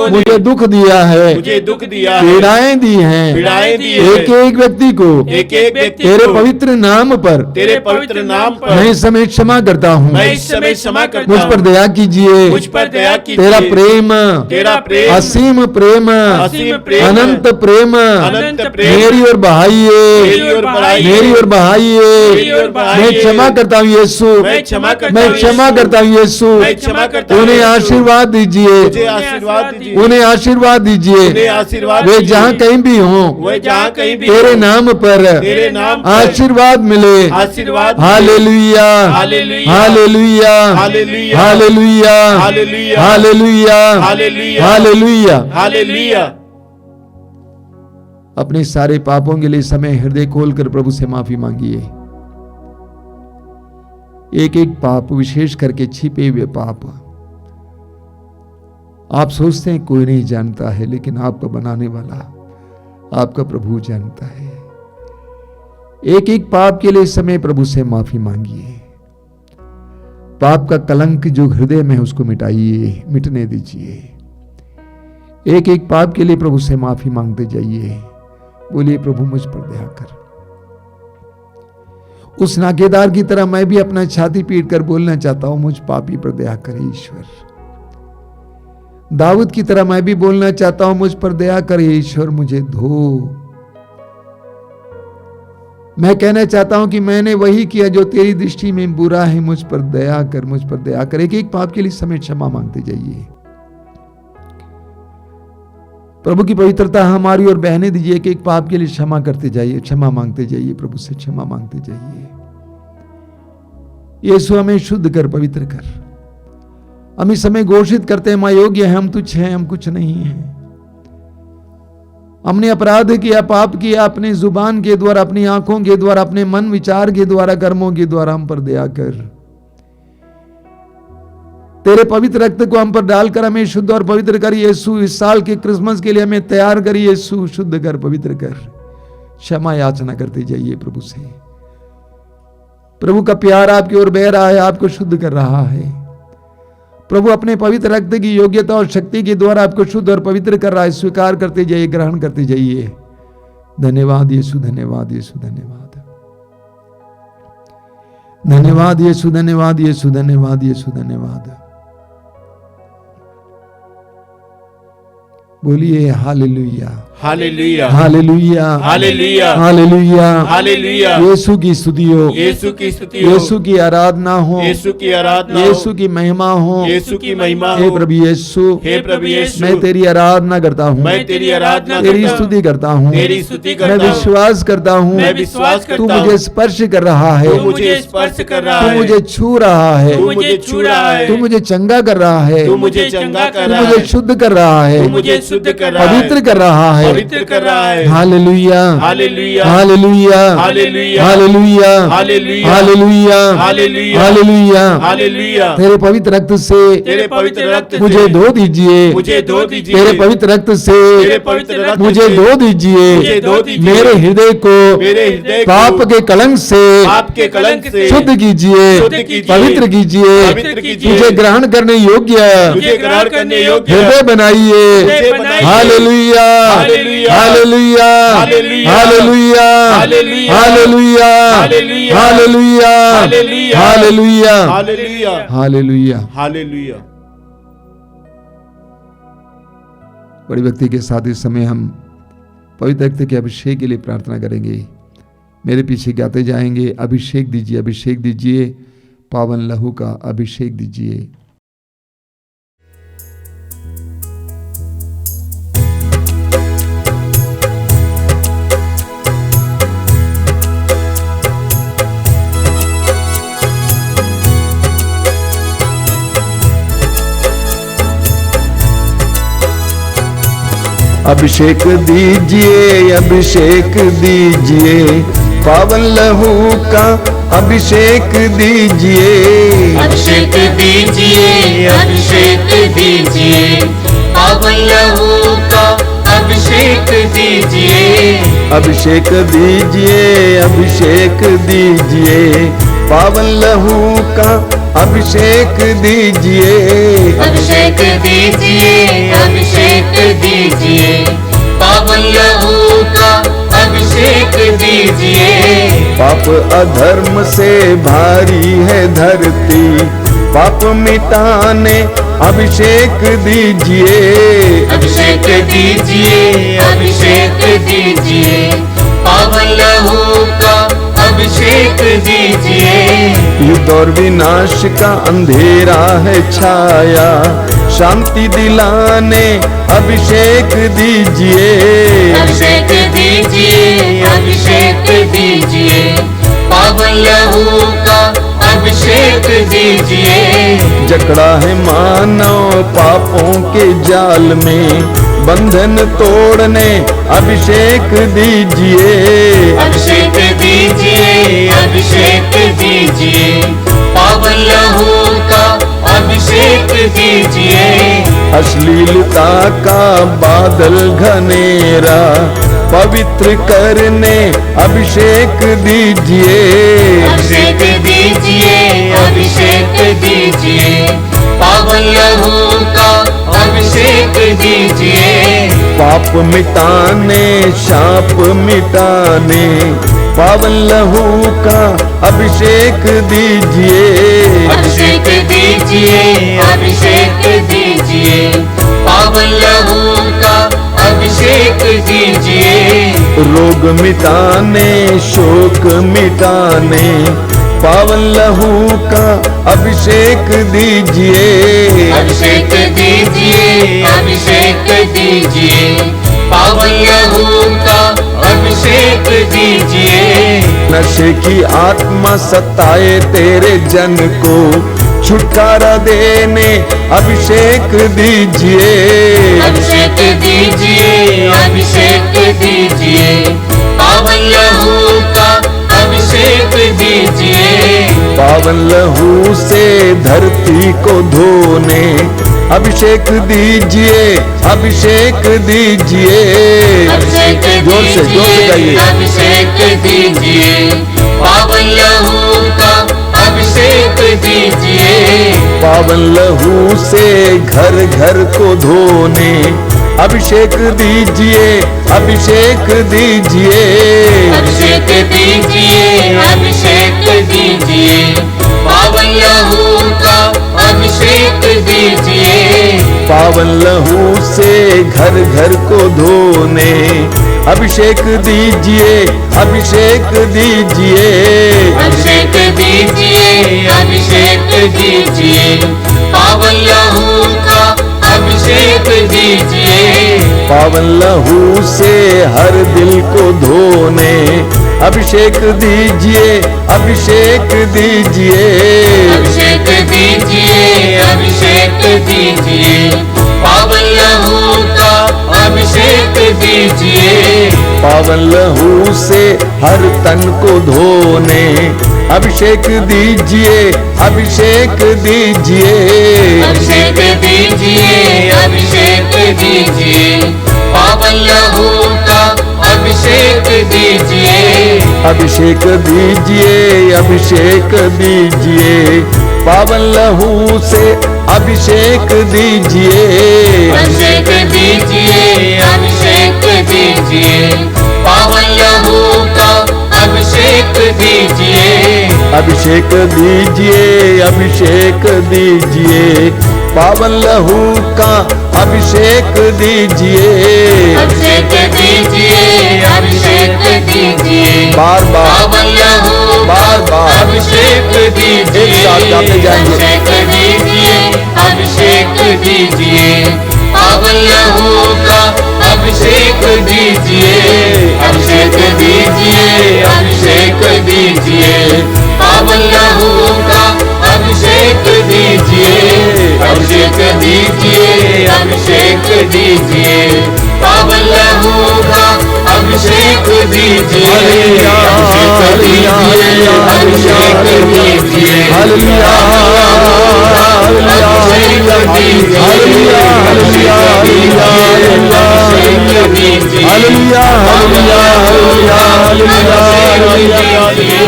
ने मुझे दुख दिया है,
मुझे दुख दिया है,
पीड़ाएं दी हैं,
पीड़ाएं दी हैं,
एक एक व्यक्ति को,
एक एक व्यक्ति
तेरे
को,
पवित्र नाम पर,
तेरे पवित्र नाम पर
मैं इस समय क्षमा करता हूँ।
मैं इस समय क्षमा करता
मुझ
हूँ।
पर दया कीजिए।
मुझ पर दया कीजिए।
तेरा प्रेम,
तेरा प्रेम,
असीम प्रेम,
असीम प्रेम,
अनंत प्रेम
अनंत प्रेम
मेरी ओर बहाइए,
मेरी ओर बढ़ाइए,
मेरी ओर बहाइए।
मेरी ओर बढ़ाइए।
मैं क्षमा करता हूँ यीशु,
मैं क्षमा करता
मैं
हूँ
क्षमा
यीशु।
करता हूँ यीशु।
मैं क्षमा करता हूँ
उन्हें
यीशु।
आशीर्वाद दीजिए,
मुझे आशीर्वाद दीजिए,
उन्हें आशीर्वाद दीजिए।
उन्हें आशीर्वाद
वे
दीजिए।
जहाँ कहीं भी हों,
वे जहाँ कहीं भी
तेरे
हों,
नाम पर
तेरे नाम पर
आशीर्वाद मिले।
आशीर्वाद मिले।
हालेलुया,
हालेलुया,
हालेलुया,
हालेलुया,
हालेलुया,
हालेलुया,
हालेलुया,
हालेलुया,
हालेलुया।
हालेलुया।
अपने सारे पापों के लिए समय हृदय खोलकर प्रभु से माफी मांगिए। एक एक पाप, विशेष करके छिपे हुए पाप। आप सोचते हैं कोई नहीं जानता है, लेकिन आपका बनाने वाला, आपका प्रभु जानता है। एक एक पाप के लिए इस समय प्रभु से माफी मांगिए। पाप का कलंक जो हृदय में है उसको मिटाइए, मिटने दीजिए। एक एक पाप के लिए प्रभु से माफी मांगते जाइए। बोलिए, प्रभु मुझ पर दया कर, उस नाकेदार की तरह मैं भी अपना छाती पीट कर बोलना चाहता हूं, मुझ पापी पर दया करे ईश्वर। दाऊद की तरह मैं भी बोलना चाहता हूं, मुझ पर दया करे ईश्वर, मुझे धो। मैं कहना चाहता हूं कि मैंने वही किया जो तेरी दृष्टि में बुरा है, मुझ पर दया कर, मुझ पर दया कर। एक पाप के लिए समय क्षमा मांगते जाइए। प्रभु की पवित्रता हमारी और बहने दीजिए कि एक पाप के लिए क्षमा करते जाइए, क्षमा मांगते जाइए, प्रभु से क्षमा मांगते जाइए। यीशु हमें शुद्ध कर, पवित्र कर। हम इस समय घोषित करते हैं, मैं योग्य है, हम तुच्छ हैं, हम कुछ नहीं हैं। हमने अपराध किया, पाप किया, अपने जुबान के द्वारा, अपनी आंखों के द्वारा, अपने मन विचार के द्वारा, कर्मों के द्वारा। हम पर दया कर। तेरे पवित्र रक्त को हम पर डालकर हमें शुद्ध और पवित्र कर यीशु। इस साल के क्रिसमस के लिए हमें तैयार कर यीशु, शुद्ध कर, पवित्र कर। क्षमा याचना करते जाइए प्रभु से। प्रभु का प्यार आपकी ओर बह रहा है, आपको शुद्ध कर रहा है। प्रभु अपने पवित्र रक्त की योग्यता और शक्ति के द्वारा आपको शुद्ध और पवित्र कर रहा है। स्वीकार करते जाइए, ग्रहण करते जाइए। धन्यवाद यीशु, धन्यवाद यीशु, धन्यवाद। धन्यवाद यीशु, धन्यवाद यीशु, धन्यवाद यीशु, धन्यवाद। बोलिए हालेलुया,
हालेलुया,
हालेलुया,
हालेलुया,
हालेलुया,
हालेलुया।
यीशु की स्तुति हो,
यीशु की स्तुति हो,
यीशु की आराधना हो,
यीशु की आराधना हो,
यीशु की महिमा हो,
यीशु की महिमा
हे
हो।
प्रभु यीशु,
हे प्रभु यीशु,
मैं तेरी आराधना करता हूँ,
मैं तेरी आराधना
तेरी
करता हूँ,
स्तुति करता हूँ,
तेरी स्तुति
मैं
करता हूँ,
विश्वास करता हूँ,
मैं विश्वास
तू
करता
मुझे
हूँ,
स्पर्श कर रहा है,
तू मुझे स्पर्श कर रहा
तू
है,
मुझे छू रहा है,
तू मुझे छू रहा है,
तू मुझे चंगा कर रहा है,
तू मुझे चंगा कर
तू
रहा
मुझे
है,
शुद्ध कर रहा है,
तू मुझे शुद्ध कर रहा है,
पवित्र कर रहा है,
पवित्र कर रहा है।
हालेलुया,
हालेलुया,
हालेलुया,
हालेलुया,
हालेलुया,
हालेलुया,
हालेलुया,
हालेलुया,
हालेलुया।
हालेलुया।
तेरे पवित्र रक्त से
तेरे पवित्र रक्त
मुझे
से
धो दीजिए,
मुझे धो दीजिए,
तेरे पवित्र रक्त से
तेरे पवित्र रक्त
मुझे
से
धो
मुझे
दीजिए,
धो दीजिए,
मेरे हृदय को
मेरे हृदय को
पाप के कलंक से
आपके कलंक से
शुद्ध कीजिए,
शुद्ध कीजिए,
पवित्र कीजिए,
पवित्र कीजिए,
मुझे ग्रहण करने योग्य
मुझे ग्रहण करने योग्य
हृदय बनाइए।
हृदय बनाइए।
हालेलुया,
हालेलुया,
हालेलुया,
हालेलुया,
हालेलुया,
हालेलुया,
हालेलुया,
हालेलुया,
हालेलुया,
हालेलुया,
हालेलुया,
हालेलुया,
हालेलुया।
हालेलुया।
बड़ी भक्ति के साथ इस समय हम पवित्र रक्त के अभिषेक के लिए प्रार्थना करेंगे। मेरे पीछे गाते जाएंगे, अभिषेक दीजिए, अभिषेक दीजिए, पावन लहू का अभिषेक दीजिए। अभिषेक दीजिए, अभिषेक दीजिए, पावन लहू का अभिषेक दीजिए।
अभिषेक दीजिए, अभिषेक दीजिए, पावन लहू का अभिषेक दीजिए।
अभिषेक दीजिए, अभिषेक दीजिए, पावन लहू का अभिषेक दीजिए।
अभिषेक दीजिए, अभिषेक दीजिए, पावन लहू का अभिषेक दीजिए।
पाप अधर्म से भारी है धरती, पाप मिटाने अभिषेक दीजिए।
अभिषेक दीजिए, अभिषेक दीजिए, पावन लहू का अभिषेक दीजिए।
युद्ध और विनाश का अंधेरा है छाया, शांति दिलाने अभिषेक दीजिए।
अभिषेक दीजिए, अभिषेक दीजिए, पावन लहू का अभिषेक दीजिए।
जकड़ा है मानव पापों के जाल में, बंधन तोड़ने अभिषेक दीजिए।
अभिषेक दीजिए, अभिषेक दीजिए, पावन लहू का अभिषेक दीजिए।
अश्लीलता का बादल घनेरा पवित्र करने अभिषेक दीजिए।
अभिषेक दीजिए, अभिषेक दीजिए, पावन लहू का अभिषेक दीजिए।
पाप मिटाने, शाप मिटाने, पावन लहू का अभिषेक दीजिए,
अभिषेक दीजिए, अभिषेक दीजिए, पावन लहू का अभिषेक दीजिए।
रोग मिटाने शोक मिटाने पावन लहू का अभिषेक दीजिए,
अभिषेक दीजिए, अभिषेक दीजिए, पावन लहू का अभिषेक दीजिए।
नशे की आत्मा सताए तेरे जन को छुटकारा देने अभिषेक दीजिए,
अभिषेक दीजिए, अभिषेक दीजिए, पावन लहू का अभिषेक दीजिए।
पावन लहू से धरती को धोने अभिषेक दीजिए, अभिषेक दीजिए।
अभिषेक
जोर से गाइए।
अभिषेक दीजिए, पावन लहू का अभिषेक दीजिए।
पावन लहू से घर घर को धोने अभिषेक दीजिए, अभिषेक दीजिए।
अभिषेक दीजिए, अभिषेक दीजिए, पावन लहू का अभिषेक दीजिए।
पावन लहू से घर घर को धोने अभिषेक दीजिए, अभिषेक दीजिए।
अभिषेक दीजिए, अभिषेक दीजिए, पावन लहू का अभिषेक दीजिए।
पावन लहू से हर दिल को धोने अभिषेक दीजिए, अभिषेक दीजिए।
अभिषेक दीजिए, अभिषेक दीजिए, पावन लहू का अभिषेक दीजिए।
पावन लहू से हर तन को धोने अभिषेक दीजिए, अभिषेक दीजिए।
अभिषेक दीजिए, अभिषेक दीजिए, पावन लहू का अभिषेक दीजिए।
अभिषेक दीजिए, अभिषेक दीजिए, पावन लहू से अभिषेक दीजिए।
अभिषेक दीजिए, अभिषेक दीजिए, पावन लहू का अभिषेक दीजिए।
अभिषेक दीजिए, अभिषेक दीजिए, पावन लहू का अभिषेक दीजिए।
अभिषेक दीजिए, अभिषेक दीजिए,
बार बार
पावन लहू
बार बार
अभिषेक दीजिए।
एक साथ गाते जाएंगे।
अभिषेक दीजिए, अभिषेक दीजिए, पावन लहू का अभिषेक दीजिए। अभिषेक दीजिए, अभिषेक दीजिए, पावन लहू का अभिषेक दीजिए। अभिषेक दीजिए, अभिषेक दीजिए, पावन लहू का अभिषेक दीजिए। अभिषेक दीजिए, अभिषेक दीजिए,
हालेलुया,
अभिषेक दीजिए,
हालेलुया, हालेलुया, हालेलुया, हालेलुया, हालेलुया, हालेलुया।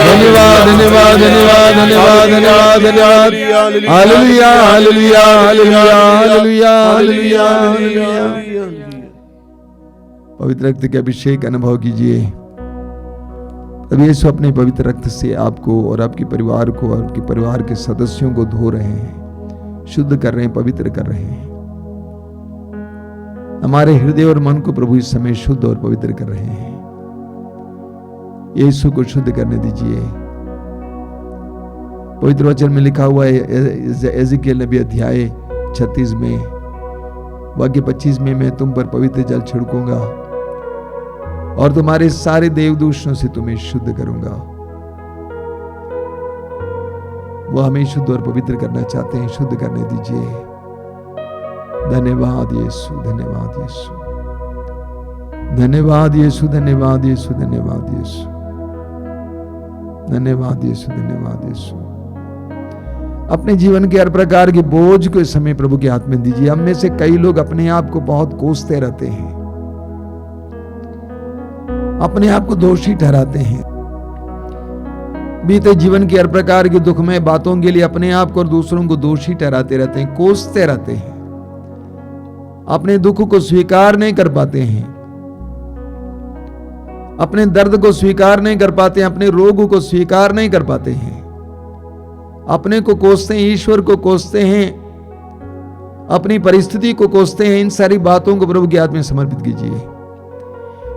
धन्यवाद, धन्यवाद, धन्यवाद, धन्यवाद, धन्यवाद, धन्यवाद। हालेलुया, हालेलुया, हालेलुया, हालेलुया, हालेलुया। पवित्र रक्त के अभिषेक का अनुभव कीजिए। अब यीशु अपने पवित्र रक्त से आपको और आपके परिवार को और आपके परिवार के सदस्यों को धो रहे हैं, शुद्ध कर रहे हैं, पवित्र कर रहे हैं। हमारे हृदय और मन को प्रभु इस समय शुद्ध और पवित्र कर रहे हैं। यीशु को शुद्ध करने दीजिए। पवित्र वचन में लिखा हुआ है एजेकियल नबी अध्याय 36 में वाक्य 25 में, मैं तुम पर पवित्र जल छिड़कूंगा और तुम्हारे सारे देवदूषणों से तुम्हें शुद्ध करूंगा। वो हमें शुद्ध और पवित्र करना चाहते हैं, शुद्ध करने दीजिए। धन्यवाद यीशु, धन्यवाद यीशु, धन्यवाद यीशु, धन्यवाद यीशु, धन्यवाद यीशु, धन्यवाद यीशु, धन्यवाद यीशु। अपने जीवन के हर प्रकार के बोझ को इस समय प्रभु के हाथ में दीजिए। हम में से कई लोग अपने आप को बहुत कोसते रहते हैं, अपने आप को दोषी ठहराते हैं। बीते जीवन के हर प्रकार के दुखमय बातों के लिए अपने आप को और दूसरों को दोषी ठहराते रहते हैं, कोसते रहते हैं, अपने दुख को स्वीकार नहीं कर पाते हैं। अपने दर्द को स्वीकार नहीं कर पाते हैं, अपने रोग को स्वीकार नहीं कर पाते हैं, अपने को कोसते हैं, ईश्वर को कोसते हैं, अपनी परिस्थिति को कोसते हैं। इन सारी बातों को प्रभु के हाथ में समर्पित कीजिए।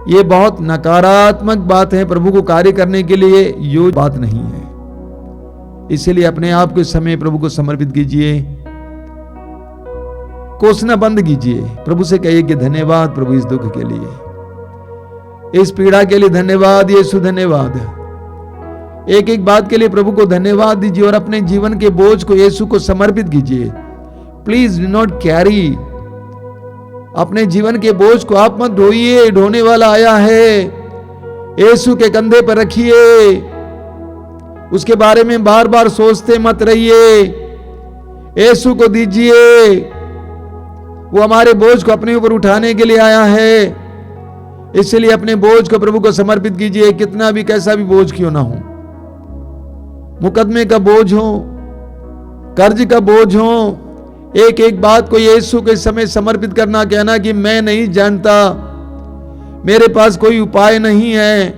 ये बहुत नकारात्मक बात है, प्रभु को कार्य करने के लिए यो बात नहीं है। इसीलिए अपने आप को इस समय प्रभु को समर्पित कीजिए, कोसना बंद कीजिए। प्रभु से कहिए कि धन्यवाद प्रभु इस दुख के लिए, इस पीड़ा के लिए धन्यवाद यीशु, धन्यवाद। एक एक बात के लिए प्रभु को धन्यवाद दीजिए और अपने जीवन के बोझ को यीशु को समर्पित कीजिए। प्लीज डू नॉट कैरी, अपने जीवन के बोझ को आप मत ढोइए, ढोने वाला आया है। यीशु के कंधे पर रखिए, उसके बारे में बार बार सोचते मत रहिए, यीशु को दीजिए। वो हमारे बोझ को अपने ऊपर उठाने के लिए आया है, इसलिए अपने बोझ को प्रभु को समर्पित कीजिए। कितना भी कैसा भी बोझ क्यों ना हो, मुकदमे का बोझ हो, कर्ज का बोझ हो, एक एक बात को यीशु के समय समर्पित करना, कहना कि मैं नहीं जानता, मेरे पास कोई उपाय नहीं है,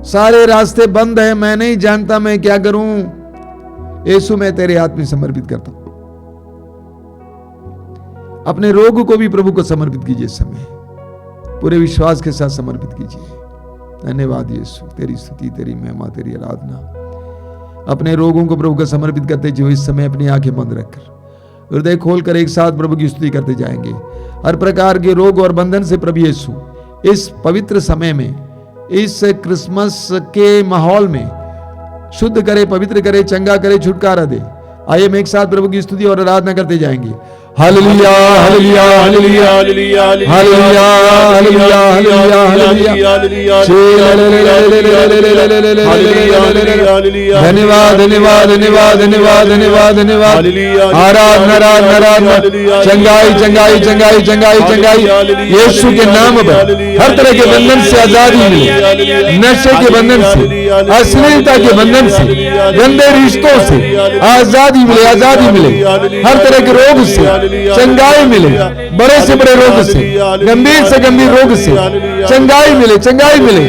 सारे रास्ते बंद हैं, मैं नहीं जानता मैं क्या करूं। यीशु मैं तेरे हाथ में समर्पित करता हूं। अपने रोग को भी प्रभु को समर्पित कीजिए, इस समय पूरे विश्वास के साथ समर्पित कीजिए। धन्यवाद यीशु, तेरी स्तुति, तेरी महिमा, तेरी आराधना। अपने रोगों को प्रभु को समर्पित करते जो इस समय अपनी आंखें बंद रखकर हृदय खोलकर एक साथ प्रभु की स्तुति करते जाएंगे। हर प्रकार के रोग और बंधन से प्रभु यीशु इस पवित्र समय में, इस क्रिसमस के माहौल में शुद्ध करे, पवित्र करे, चंगा करे, छुटकारा दे। आइए हम एक साथ प्रभु की स्तुति और आराधना करते जाएंगे। हालेलुया हालेलुया हालेलुया हालेलुया हालेलुया हालेलुया हालेलुया। धन्यवाद धन्यवाद धन्यवाद धन्यवाद धन्यवाद धन्यवाद। आराधना आराधना आराधना। चंगाई चंगाई चंगाई चंगाई चंगाई यीशु के नाम पर हर तरह के बंधन से आजादी मिले, नशे के बंधन से, अश्लीलता के बंधन से, गंदे रिश्तों से आजादी मिले, आजादी मिले। हर तरह के रोग से चंगाई मिले, बड़े से बड़े रोग से, गंभीर से गंभीर रोग से चंगाई मिले, चंगाई मिले।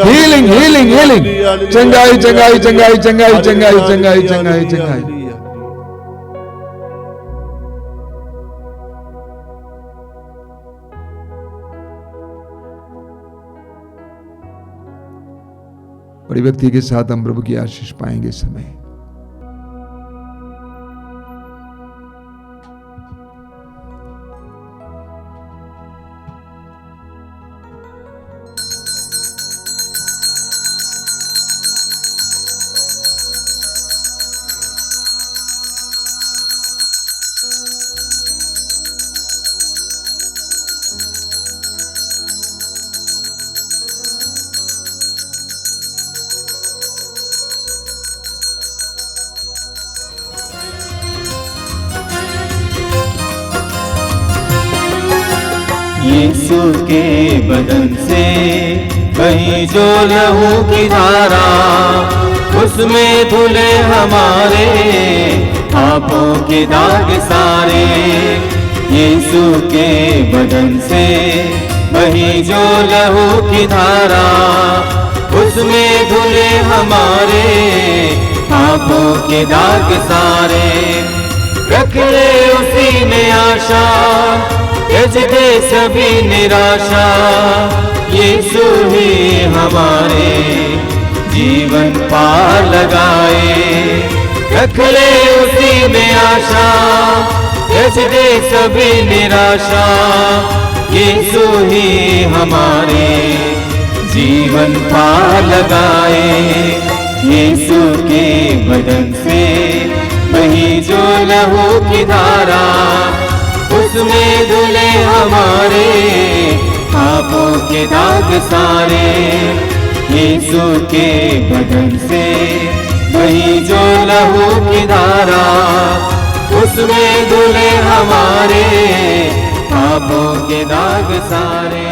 Healing healing healing. चंगाई चंगाई चंगाई चंगाई चंगाई चंगाई चंगाई चंगाई। बड़ी व्यक्ति के साथ हम प्रभु की आशीष पाएंगे इस समय।
यीशु के बदन से कहीं जो लहू की धारा, उसमें धुले हमारे पापों के दाग सारे। यीशु के बदन से कहीं जो लहू की धारा, उसमें धुले हमारे पापों के दाग सारे। रख ले उसी में आशा, त्यज दे सभी निराशा। यीशु ही हमारे जीवन पार लगाए। रख ले उसी में आशा, त्यज दे सभी निराशा। यीशु ही हमारे जीवन पार लगाए। यीशु के बदन से वही जो लहू की धारा, उसमें धुले हमारे पापों के दाग सारे। यीशु के बदन से वही जो लहू की धारा, उसमें धुले हमारे पापों के दाग सारे।